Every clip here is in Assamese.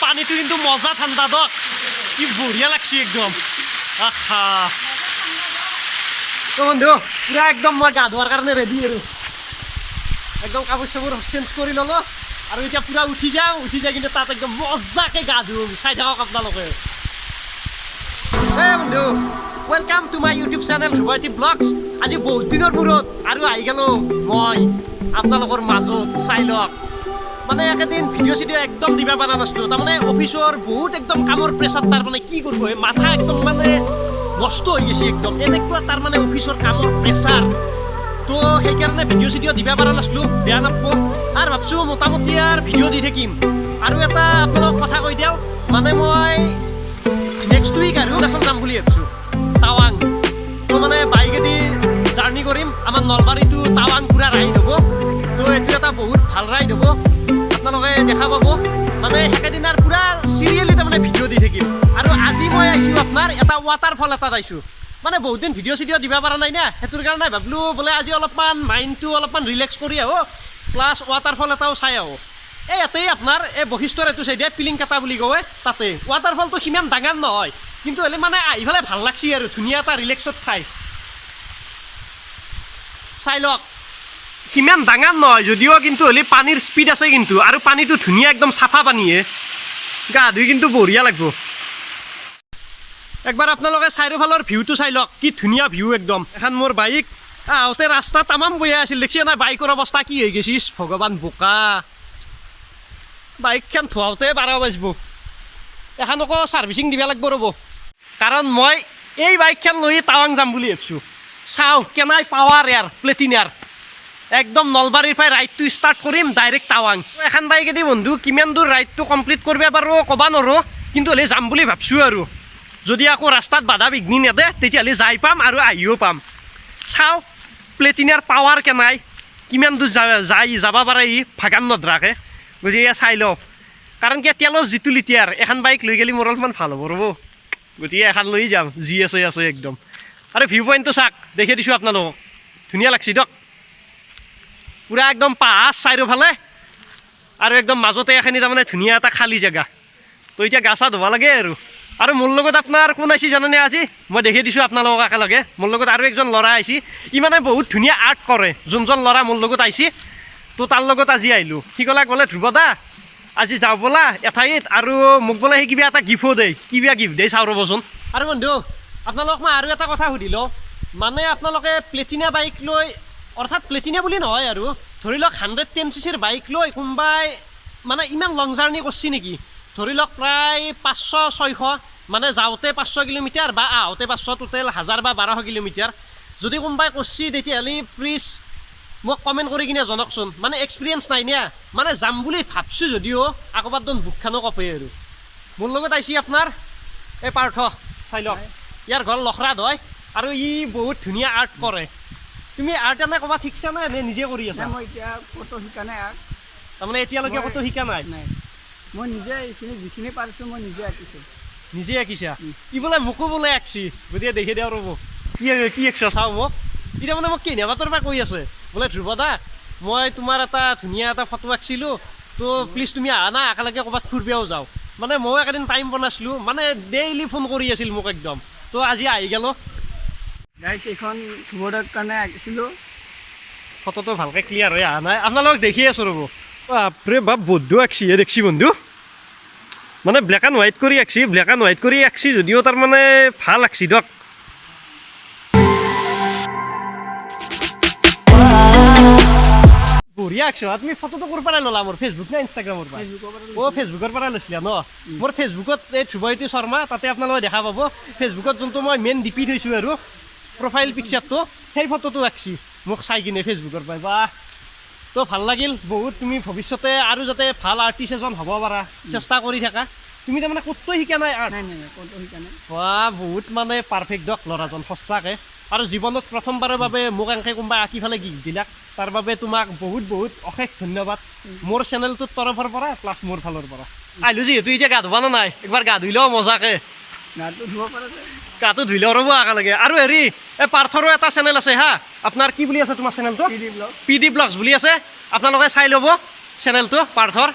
পানীটো কিন্তু মজা ঠাণ্ডা দক কি বঢ়িয়া লাগছে একদম আহা তো বন্ধু পুরা একদম মই গা ধোৱাৰ কাৰণে ৰেডি আৰু একদম কাপোৰ চাপোৰ চেঞ্জ কৰি ল'লো আৰু এতিয়া পুৰা উঠি যাই কিন্তু তাত একদম মজাকে গা ধুম চাই থাকক আপোনালোকে এই বন্ধু welcome to my YouTube channel Dhrubajyoti blogs আজি বহুত দিনৰ মূৰত আৰু আহি গ'লো মই আপোনালোকৰ মাজত চাই লওক মানে একেদিন ভিডিঅ' চিডিঅ' একদম দিবা পৰা নাছিলোঁ তাৰমানে অফিচৰ বহুত একদম কামৰ প্ৰেছাৰ তাৰমানে কি কৰিব মাথা একদম মানে নষ্ট হৈ গৈছে একদম এনেকুৱা তাৰমানে অফিচৰ কামৰ প্ৰেছাৰ তো সেইকাৰণে ভিডিঅ' চিডিঅ' দিবা পৰা নাছিলোঁ বেয়া নাপাব আৰু ভাবছোঁ মোটামুটি আৰু ভিডিঅ' দি থাকিম আৰু এটা আপোনালোকক কথা কৈ দিওঁ মানে মই নেক্সট উইক আৰু অৰুণাচল যাম বুলি ভাবিছোঁ টাৱাং তো মানে বাইকেদি জাৰ্ণি কৰিম আমাৰ নলবাৰী টু টাৱাং পুৰা ৰাইড হ'ব তো এইটো এটা বহুত ভাল ৰাইড হ'ব আপোনালোকে দেখা পাব মানে সেইদিনাৰ পুৰা চিৰিয়েলি তাৰমানে ভিডিঅ' দি থাকিম আৰু আজি মই আহিছোঁ আপোনাৰ এটা ৱাটাৰফল এটাত আহিছোঁ মানে বহুত দিন ভিডিঅ' চিডিঅ' দিব পৰা নাই না সেইটোৰ কাৰণে ভাবিলোঁ বোলে আজি অলপমান মাইণ্ডটো অলপমান ৰিলেক্স কৰি আহোঁ প্লাছ ৱাটাৰফল এটাও চাই আহোঁ এই ইয়াতেই আপোনাৰ এই বশিষ্ঠৰ এইটো চাইডে পিলিংকাটা বুলি কয় তাতে ৱাটাৰফলটো সিমান ডাঙৰ নহয় কিন্তু হ'লে মানে আহি পেলাই ভাল লাগছে আৰু ধুনীয়া এটা ৰিলেক্সত ঠাই চাই লওক কিমান ডাঙৰ নহয় যদিও কিন্তু হ'লে পানীৰ স্পীড আছে কিন্তু আৰু পানীটো ধুনীয়া একদম চাফা পানীয়ে গা ধুই কিন্তু বঢ়িয়া লাগিব একবাৰ আপোনালোকে চাৰিওফালৰ ভিউটো চাই লওক কি ধুনীয়া ভিউ একদম এখন মোৰ বাইক আহোঁতে ৰাস্তা তামাম বৈ আছিল দেখিছে নাই বাইকৰ অৱস্থা কি হৈ গৈছে ভগৱান বোকা বাইকখন ধোৱাওঁতে 12 বাজিব এখন আকৌ ছাৰ্ভিচিং দিব লাগিব ৰ'ব কাৰণ মই এই বাইকখন লৈ টাৱাং যাম বুলি ভাবিছোঁ চাওঁ কেনাই পাৱাৰ ইয়াৰ প্লেটিনাৰ একদম নলবাৰীৰ পৰাই ৰাইডটো ষ্টাৰ্ট কৰিম ডাইৰেক্ট টাৱাং এখন বাইকেদি বন্ধু কিমান দূৰ ৰাইডটো কমপ্লিট কৰিব পাৰোঁ ক'ব নোৱাৰোঁ কিন্তু হ'লে যাম বুলি ভাবিছোঁ আৰু যদি আকৌ ৰাস্তাত বাধা বিঘ্নি নেদে তেতিয়াহ'লে যাই পাম আৰু আহিও পাম চাওঁ প্লেটিনাৰ পাৱাৰ কেনাই কিমান দূৰ যাব পাৰে ই ভাগান নধৰাকৈ গতিকে চাই লওঁ কাৰণ কি তেলৰ যিটো লিটাৰ এখন বাইক লৈ গ'লে মোৰ অলপমান ভাল হ'ব ৰ'ব গতিকে এখন লৈ যাম যি আছে একদম আৰু ভিউ পইণ্টটো চাওক দেখি দিছোঁ আপোনালোকক ধুনীয়া লাগছে দিয়ক পুৰা একদম পাহাৰ চাৰিওফালে আৰু একদম মাজতে এখিনি তাৰমানে ধুনীয়া এটা খালী জেগা তো এতিয়া গা চা ধুব লাগে আৰু মোৰ লগত আপোনাৰ কোন আহিছে জানেনে আজি মই দেখি দিছোঁ আপোনালোকক একেলগে মোৰ লগত আৰু একজন ল'ৰা আহিছে ই মানে বহুত ধুনীয়া আৰ্ট কৰে যোনজন ল'ৰা মোৰ লগত আহিছে তো তাৰ লগত আজি আহিলোঁ সি ক'লে ধ্ৰুৱ দা আজি যাওঁ ব'লা এঠাইত আৰু মোক বোলে সি কিবা এটা গিফ্টো দেই কিবা গিফ্ট দেই চাওঁ ৰ'বচোন আৰু বন্ধু আপোনালোকক মই আৰু এটা কথা সুধি লওঁ মানে আপোনালোকে প্লেটিনা বাইক লৈ অৰ্থাৎ প্লেটিনা বুলি নহয় আৰু ধৰি লওক 110cc বাইক লৈ কোনোবাই মানে ইমান লং জাৰ্ণি কৰিছে নেকি ধৰি লওক প্ৰায় 500-600 মানে যাওঁতে 500 কিলোমিটাৰ বা আহোঁতে 500 টোটেল 1000 বা 1200 কিলোমিটাৰ যদি কোনোবাই কৰিছে তেতিয়াহ'লে প্লিজ মোক কমেণ্ট কৰি কিনে জনাওকচোন মানে এক্সপিৰিয়েঞ্চ নাই নে মানে যাম বুলি ভাবছোঁ যদিও আকবাৰ দন বুকখানো কপে আৰু মোৰ লগত আহিছে আপোনাৰ এই পাৰ্থ চাই লওক ইয়াৰ ঘৰ লখৰাত হয় আৰু ই বহুত ধুনীয়া আৰ্ট কৰে তুমি আৰ্ট এনে ক'ৰবাত শিকছা নাই নে নিজে কৰি আছা মই এতিয়া ক'তো শিকা নাই আৰ্ট তাৰমানে এতিয়ালৈকে ক'তো শিকা নাই মই নিজে এইখিনি যিখিনি পাৰিছোঁ মই নিজে আঁকিছোঁ নিজে আঁকিছা ই বোলে মোকো বোলে আঁকছি গতিকে দেখি দিওঁ ৰ'ব কি আঁকছা চাওঁ মোক এতিয়া মানে মোক কেনেবাটোৰ পৰা কৈ আছে বোলে ধ্ৰুৱ দা মই তোমাৰ এটা ধুনীয়া এটা ফটো আঁকিছিলোঁ তো প্লিজ তুমি আহা না একেলগে ক'ৰবাত ফুৰিবও যাওঁ মানে ময়ো একেদিন টাইম বনাইছিলোঁ মানে ডেইলি ফোন কৰি আছিল মোক একদম তো আজি আহি গ'লোঁ গাইছ এইখন ধ্ৰুৱদাৰ কাৰণে আঁকিছিলোঁ ফটোটো ভালকৈ ক্লিয়াৰ হৈ অহা নাই আপোনালোকক দেখি আছোঁ ৰ'ব বাপৰে বাপ বন্ধু আঁকছিহে দেখছি বন্ধু মানে ব্লেক এণ্ড হোৱাইট কৰি আঁকছি যদিও তাৰমানে ভাল আঁকছি দিয়ক বঢ়িয়া আঁকছ তুমি ফটোটো ক'ৰ পৰাই ল'লা মোৰ ফেচবুক নে ইনষ্টাগ্ৰামৰ পৰা ফেচবুকৰ পৰাই লৈছিলা ন মোৰ ফেচবুকত এই ধ্ৰুৱজ্যোতি শৰ্মা তাতে আপোনালোকে দেখা পাব ফেচবুকত যোনটো মই মেইন ডিপি থৈছোঁ আৰু প্ৰফাইল পিকচাৰটো সেই ফটোটো আঁকছি মোক চাই কিনে ফেচবুকৰ পৰাই বাহ তো ভাল লাগিল বহুত তুমি ভৱিষ্যতে আৰু যাতে ভাল আৰ্টিষ্ট এজন হ'ব পাৰা চেষ্টা কৰি থাকা তুমি তাৰমানে ক'তো শিকা নাই আৰ্ট ক'তো শিকা নাই বাহ বহুত মানে পাৰফেক্ট দিয়ক ল'ৰাজন সঁচাকৈ আৰু জীৱনত প্ৰথমবাৰৰ বাবে মোক এনেকৈ কোনোবাই আঁকি পেলাই গিফ্ট দিলাক তাৰ বাবে তোমাক বহুত অশেষ ধন্যবাদ মোৰ চেনেলটোৰ তৰফৰ পৰা প্লাছ মোৰ ফালৰ পৰা আহিলোঁ যিহেতু এতিয়া গা ধুবা নাই একবাৰ গা ধুই লওঁ মজাকৈ গাটো ধুব পৰা যায় গাটো ধুই লওঁ ৰ'ব একেলগে আৰু হেৰি এই পাৰ্থৰো এটা চেনেল আছে হা আপোনাৰ কি বুলি আছে তোমাৰ চেনেলটো PD ব্লগছ বুলি আছে আপোনালোকে চাই ল'ব চেনেলটো পাৰ্থৰ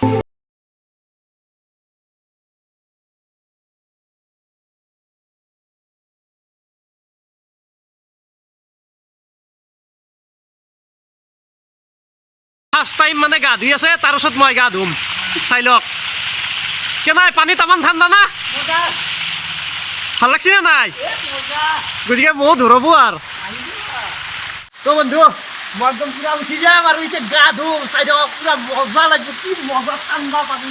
ফাৰ্ষ্ট টাইম মানে গা ধুই আছে, তাৰ ওচৰত মই গা ধুম, চাই লওক কেনাই পানী তামান ঠাণ্ডা না, ভাল লাগছি নে নাই? গতিকে ময়ো ধৰব আৰু তো বন্ধু মই একদম পুৰা উঠি যাম আৰু এতিয়া গা ধুম, চাই দিয়ক পুৰা মজা লাগিব, কি মজা ঠাণ্ডা পানী।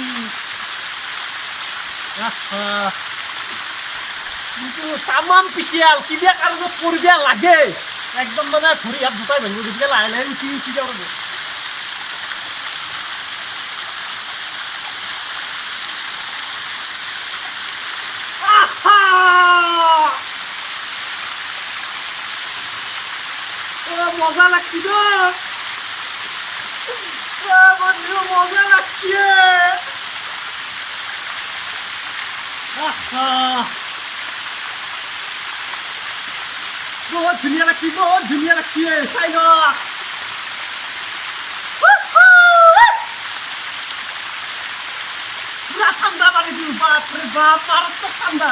কিন্তু তামাম পিছিয়াল কিবা কাৰণত কৰিব লাগে, একদম মানে ভৰি হাত দুটাই ভাঙিব, গতিকে লাহে লাহে উঠি যাব লাগিব। মজা লাগছি তো বন্ধু, মজা লাগছে, বহুত ধুনীয়া লাগছি, বহুত ধুনীয়া লাগছে, চাই ল পুরা ঠান্ডা পানি দিও, বাপরে বাপ, মারাত্মক ঠান্ডা।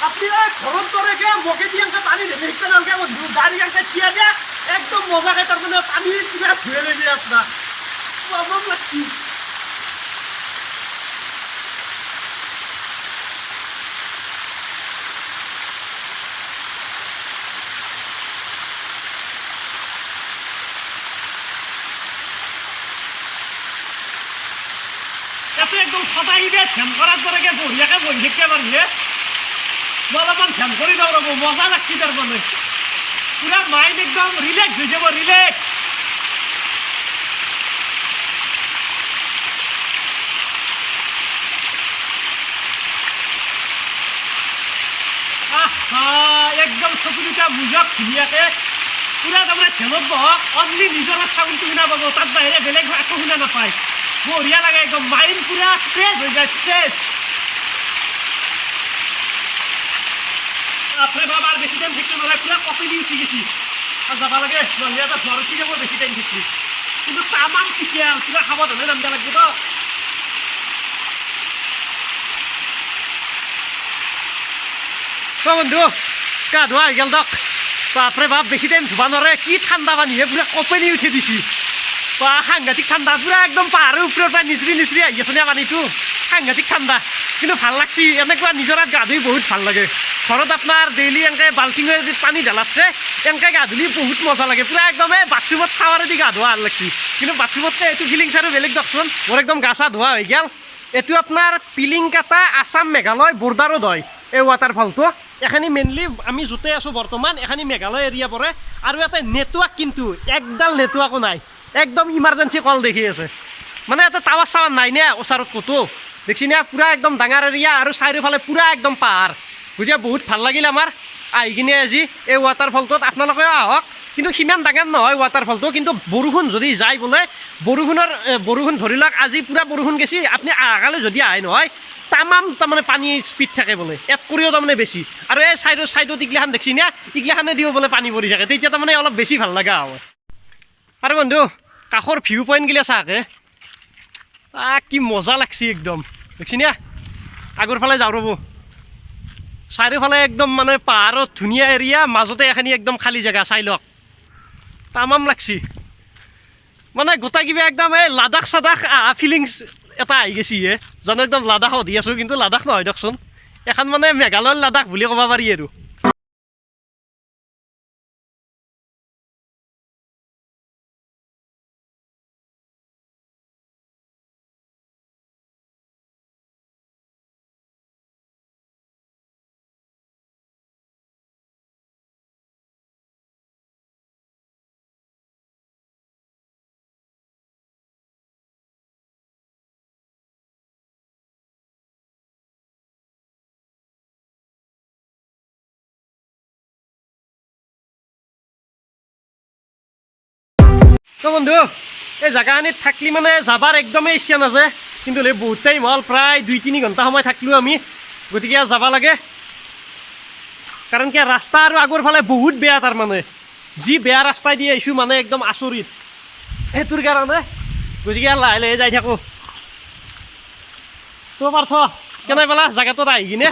আপনি ঘরত করে গে মগে দিয়ে পানি ঢেলে ইচ্ছা বন্ধু, গাড়ি একটা চিয়া দিয়ে একদম মজা খাই, তার মানে পানি পুরা ধুয়ে লেগে আপনার আমার লাগছি। এত একদম সদাই দিয়ে ধ্যান করার পরে গে বঢ়িয়াকে বই থাকতে পারি, অলপমান ধ্যান কৰি দাও ৰ'ব, মজা লাগছি তাৰ মানে পুৰা মাইণ্ড একদম ৰিলেক্স হৈ যাব, ৰিলেক্স। একদম চকু দুটা বুজক ধুনীয়াকে, পুৰা তাৰমানে ধ্যানত বহক, অনলি নিজৰ চাউণ্ডটো শুনা পাব, তাত বাহিৰে বেলেগ একো শুনা নাপায়, বঢ়িয়া লাগে একদম, মাইণ্ড পুৰা ফ্ৰেছ হৈ যায়, ফ্ৰেছ। আপনি বাবা আর বেশি টাইম থাকতে নয়, পুরা কপি দিয়ে উঠে গেছি আর যাবা লাগে, নহলে এটা জ্বর উঠি যাব বেশি টাইম থাকছি, কিন্তু তামাম পিছিয়াল পুরা খাবার ধরে নামতে লাগবে তো বন্ধু গা ধোয়া হয়ে গেল দক, বাপরে বাপ বেশি টাইম ধোবা নরে, কি ঠান্ডা পানি পুরা কপে নিয়ে উঠে দিছি, বা সাংঘাতিক ঠান্ডা, পুরা একদম পাহাড়ের উপরের পৰা নিচৰি নিচৰি আহি আছে না পানীটো, সাংঘাতিক ঠান্ডা, কিন্তু ভাল লাগছি, এনেকুৱা নিজৰাত গা ধুই বহুত ভাল লাগে। ঘৰত আপোনাৰ ডেইলি এনেকৈ বাল্টিঙে যদি পানী ঢালাতছে এনেকৈ গা ধুলি বহুত মজা লাগে, পুৰা একদম বাথৰুমত শাৱাৰেদি গা ধোৱা ভাল লাগছি, কিন্তু বাথৰুমতকৈ এইটো ফিলিংছ আৰু বেলেগ দিয়কচোন। মোৰ একদম গা চা ধোৱা হৈ গ'ল। এইটো আপোনাৰ পিলিংকাটা আসাম মেঘালয় বৰ্ডাৰত হয় এই ৱাটাৰফলটো, এখানি মেইনলি আমি য'তে আছোঁ বৰ্তমান এখানি মেঘালয় এৰিয়া পৰে, আৰু ইয়াতে নেটৱৰ্ক কিন্তু একডাল নেটৱৰ্কো নাই, একদম ইমাৰ্জেঞ্চি কল দেখি আছে, মানে ইয়াতে টাৱাৰ চাৱাৰ নাই নে ওচৰত ক'তো, দেখছি না পুৰা একদম ডাঙৰ এৰিয়া আৰু চাৰিওফালে পুৰা একদম পাহাৰ, বুজিয়া বহুত ভাল লাগিল আমাৰ আহি কিনে আজি এই ৱাটাৰফলটোত, আপোনালোকেও আহক। কিন্তু সিমান ডাঙৰ নহয় ৱাটাৰফলটো, কিন্তু বৰষুণ যদি যায় বোলে, বৰষুণ ধৰি লওক আজি পুৰা বৰষুণ গেছি, আপুনি আহাকালে যদি আহে নহয় তামাম তাৰমানে পানী স্পীড থাকে বোলে, ইয়াত কৰিও তাৰমানে বেছি, আৰু এই চাইডত ইগলাখান দেখছি না, ইগলাখানে দিও বোলে পানী পৰি থাকে, তেতিয়া তাৰমানে অলপ বেছি ভাল লগা হয়। আৰু বন্ধু কাষৰ ভিউ পইণ্টগিলা চাকে, কি মজা লাগছি একদম, দেখছি না আগৰ ফালে যাওঁ ৰ'ব, চাৰিওফালে একদম মানে পাহাৰত ধুনীয়া এৰিয়া, মাজতে এখানি একদম খালী জেগা, চাই লওক তামাম লাগছি, মানে গোটেই কিবা একদম এই লাডাখ চাদাখ ফিলিংছ এটা আহি গেছি জানো, একদম লাডাখত দি আছোঁ, কিন্তু লাডাখ নহয় দিয়কচোন, এখন মানে মেঘালয়ৰ লাডাখ বুলি ক'ব পাৰি আৰু। তো বন্ধু এই জেগাখিনিত থাকলি মানে যাবাৰ একদমেই ইচ্ছা নাযায়, কিন্তু বহুত টাইম হ'ল, প্ৰায় 2-3 ঘণ্টা সময় থাকলোঁ আমি, গতিকে যাব লাগে, কাৰণ কি ৰাস্তা আৰু আগৰ ফালে বহুত বেয়া, তাৰমানে যি বেয়া ৰাস্তাই দি আহিছোঁ মানে একদম আচৰিত সেইটোৰ কাৰণে গতিকে লাহে লাহে যাই থাকোঁ তো পাৰ্থ কেনে পালা জেগাটোত আহি কিনে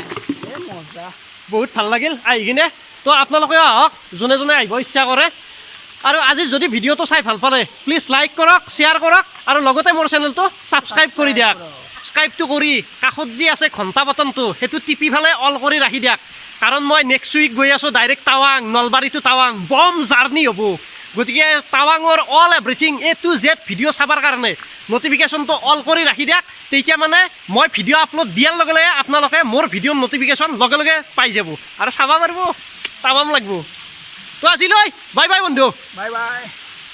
এই মজা বহুত ভাল লাগিল আহি কিনে তো আপোনালোকেও আহক যোনে যোনে আহিব ইচ্ছা কৰে আৰু আজি যদি ভিডিঅ'টো চাই ভাল পালে প্লিজ লাইক কৰক শ্বেয়াৰ কৰক আৰু লগতে মোৰ চেনেলটো ছাবস্ক্ৰাইব কৰি দিয়ক ছাবস্ক্ৰাইবটো কৰি কাষত যি আছে ঘণ্টা বাটনটো সেইটো টিপি ফালে অল কৰি ৰাখি দিয়ক কাৰণ মই নেক্সট উইক গৈ আছোঁ ডাইৰেক্ট টাৱাং নলবাৰী টু টাৱাং বম জাৰ্ণি হ'ব গতিকে টাৱাঙৰ all everything A to Z video' চাবৰ কাৰণে নটিফিকেশ্যনটো অল কৰি ৰাখি দিয়ক তেতিয়া মানে মই ভিডিঅ' আপলোড দিয়াৰ লগে লগে আপোনালোকে মোৰ ভিডিঅ'ৰ নটিফিকেশ্যন লগে লগে পাই যাব আৰু চাব পাৰিব টাৱাং লাগিব তো আজিলৈ বাই বাই বন্ধু বাই বাই